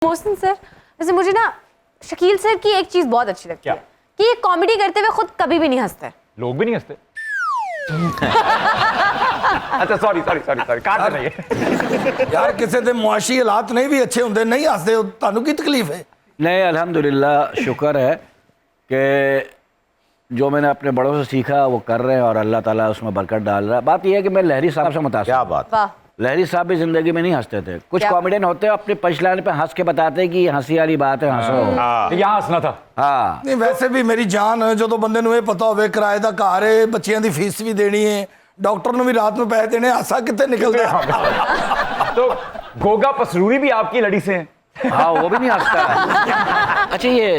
Mohsin sir, वैसे मुझे ना शकील सर की एक चीज बहुत अच्छी लगती है कि ये कॉमेडी करते हुए खुद कभी भी नहीं हंसते। लोग भी नहीं हंसते। अच्छा सॉरी सॉरी सॉरी सॉरी काट नहीं है यार किसी ਦੇ ਮੁਆਸ਼ੀ ਹਾਲਾਤ ਨਹੀਂ ਵੀ ਅੱਛੇ ਹੁੰਦੇ ਨਹੀਂ ਹੱਸਦੇ ਹੋ ਤੁਹਾਨੂੰ ਕੀ ਤਕਲੀफ है? नहीं अल्हम्दुलिल्लाह शुक्र है कि जो मैंने अपने बड़ों से सीखा वो कर रहे हैं और अल्लाह ताला उसमें बरकत डाल रहा है। बात यह है कि मैं लहरी साहब से मुतासिर क्या हूं। बात। वाह, लहरी साहब भी जिंदगी में नहीं हंसते थे। कुछ क्या? कॉमेडियन होते हैं अपनी पंचलाइन पे हंस के बताते हैं कि ये हंसी वाली बात है, हंसो। यहाँ हंसना था। हाँ ਨਹੀਂ ਵੈਸੇ ਵੀ ਮੇਰੀ ਜਾਨ ਜਦੋਂ ਬੰਦੇ ਨੂੰ ਇਹ ਪਤਾ ਹੋਵੇ ਕਿਰਾਏ ਦਾ ਘਰ ਹੈ ਬੱਚਿਆਂ ਦੀ ਫੀਸ ਵੀ ਦੇਣੀ ਹੈ डॉक्टर ਨੂੰ ਵੀ ਰਾਤ ਨੂੰ ਪੈਸੇ देने हासा कितने निकलते हैं। तो गोगा पसरूरी भी आपकी लड़ी से हैं। हाँ वो भी नहीं हंसता है। अच्छा ये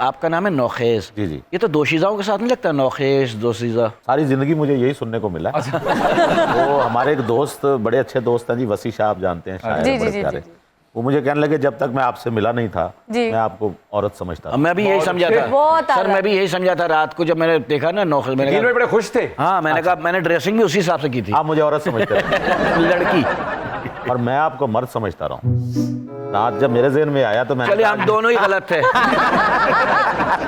आपका नाम है नौखेज। जी जी। ये तो दोशीज़ाओं के साथ नहीं लगता, नौखेज दोशीज़ा। सारी जिंदगी मुझे यही सुनने को मिला। वो हमारे एक दोस्त, बड़े अच्छे दोस्त हैं जी, वसी शाह आप जानते हैं शायद, जी, बड़े जी, प्यारे। जी, जी। वो मुझे कहने लगे जब तक मैं आपसे मिला नहीं था जी। मैं आपको औरत समझता था। मैं भी यही समझा था बहुत सर, आला। मैं भी यही समझा था रात को जब मैंने देखा ना नौखेज, मैंने में कहा बड़े खुश थे। हाँ, मैंने कहा मैंने ड्रेसिंग भी उसी हिसाब से की थी। आप मुझे औरत समझते थे लड़की। और मैं आपको मर्द समझता रहा हूँ। रात जब मेरे ज़हन में आया तो मैंने चलिए हम दोनों ही गलत थे।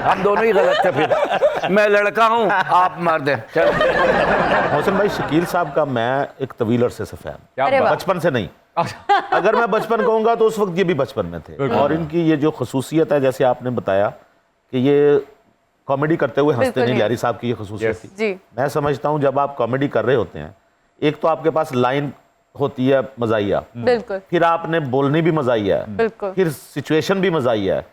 हम दोनों ही गलत थे। फिर मैं लड़का हूँ, आप मर्द हैं। चल मोहसिन भाई, शकील साहब का मैं एक तवील अरसे से फैन, क्या अरे बात। वाह। बचपन से नहीं। अगर मैं बचपन कहूँगा तो उस वक्त ये भी बचपन में थे। और इनकी ये जो खसूसियत है, जैसे आपने बताया कि ये कॉमेडी करते हुए हंसते बिल्कुल नहीं, नहीं। लहरी साहब की ये खसूसियत Yes. थी। जी मैं समझता हूँ जब आप कॉमेडी कर रहे होते हैं, एक तो आपके पास लाइन होती है मज़ाहिया, बिल्कुल फिर आपने बोलनी भी मज़ाहिया है, बिल्कुल। फिर सिचुएशन भी मज़ाहिया है,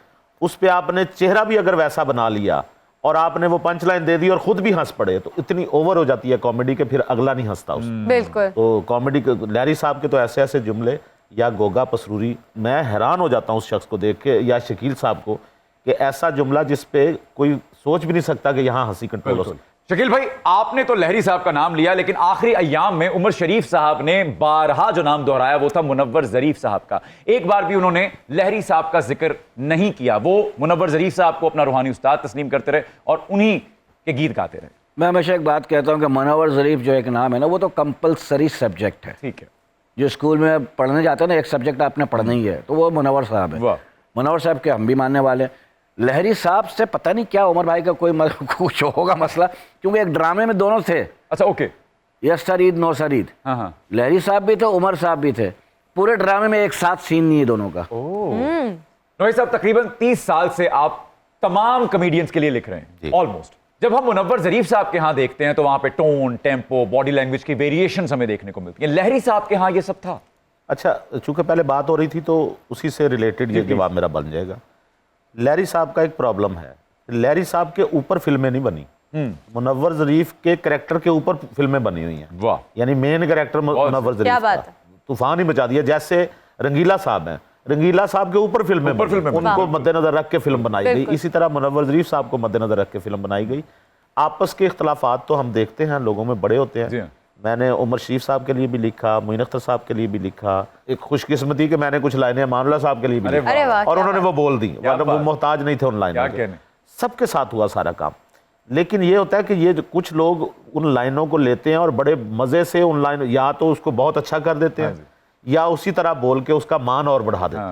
उस पे आपने चेहरा भी अगर वैसा बना लिया और आपने वो पंच लाइन दे दी और खुद भी हंस पड़े तो इतनी ओवर हो जाती है कॉमेडी के, फिर अगला नहीं हंसता उस। बिल्कुल। तो कॉमेडी लहरी साहब के तो ऐसे ऐसे जुमले, या गोगा पसरूरी, मैं हैरान हो जाता हूँ उस शख्स को देख के, या शकील साहब को, कि ऐसा जुमला जिस पे कोई सोच भी नहीं सकता कि यहाँ हंसी कंट्रोल हो सकती। शकील भाई, आपने तो लहरी साहब का नाम लिया, लेकिन आखिरी अय्याम में उमर शरीफ साहब ने बारहा जो नाम दोहराया वो था मुनव्वर ज़रीफ साहब का। एक बार भी उन्होंने लहरी साहब का जिक्र नहीं किया। वो मुनव्वर ज़रीफ साहब को अपना रूहानी उस्ताद तस्लीम करते रहे और उन्हीं के गीत गाते रहे। मैं हमेशा एक बात कहता हूँ कि मुनव्वर ज़रीफ जो एक नाम है ना, वो तो कंपलसरी सब्जेक्ट है। ठीक है। जो स्कूल में पढ़ने जाते हैं ना, एक सब्जेक्ट आपने पढ़ना ही है, तो वो मुनव्वर साहब है। वाह। मुनव्वर साहब के हम भी मानने वाले हैं। लहरी साहब से पता नहीं क्या उमर भाई का कोई कुछ होगा मसला, क्योंकि एक ड्रामे में दोनों थे, अच्छा ओके। यस सर ईद नो सर ईद। हाँ हाँ। लहरी साहब भी थे, उमर साहब भी थे। पूरे ड्रामे में एक साथ सीन नहीं है दोनों का। नोई साहब, तकरीबन 30 साल से आप तमाम कॉमेडियंस के लिए लिख रहे हैं, ऑलमोस्ट। जब हम मुनव्वर ज़रीफ साहब के यहाँ देखते हैं तो वहाँ पे टोन, टेम्पो, बॉडी लैंग्वेज की वेरिएशंस हमें देखने को मिलती है। लहरी साहब के यहाँ ये सब था? अच्छा, चूंकि पहले बात हो रही थी तो उसी से रिलेटेड ये जवाब मेरा बन जाएगा। लहरी साहब का एक प्रॉब्लम है, लहरी साहब के ऊपर फिल्में नहीं बनी, मुनव्वर ज़रीफ के कैरेक्टर के ऊपर फिल्में बनी हुई हैं। वाह। यानी मेन कैरेक्टर मुनव्वर ज़रीफ क्या का बात है। तूफान ही मचा दिया। जैसे रंगीला साहब हैं, रंगीला साहब के ऊपर फिल्में बनी, उनको मद्देनजर रख के फिल्म बनाई गई। बिल्कुल। इसी तरह मुनव्वर ज़रीफ साहब को मद्देनजर रख के फिल्म बनाई गई। आपस के इख्तलाफात तो हम देखते हैं, लोगों में बड़े होते जी हैं। हाँ। मैंने उमर शरीफ साहब के लिए भी लिखा, मोइन अख्तर साहब के लिए भी लिखा। एक खुशकिस्मती के मैंने कुछ लाइनें अमानुल्लाह साहब के लिए भी अरे लिखा। अरे वाह, और क्या उन्होंने वो बोल दी, वरना वो बात। मोहताज नहीं थे उन क्या लाइनों के। कहने। सबके साथ हुआ सारा काम। लेकिन ये होता है कि ये जो कुछ लोग उन लाइनों को लेते हैं और बड़े मज़े से उन लाइन, या तो उसको बहुत अच्छा कर देते हैं या उसी तरह बोल के उसका मान और बढ़ा देते हैं।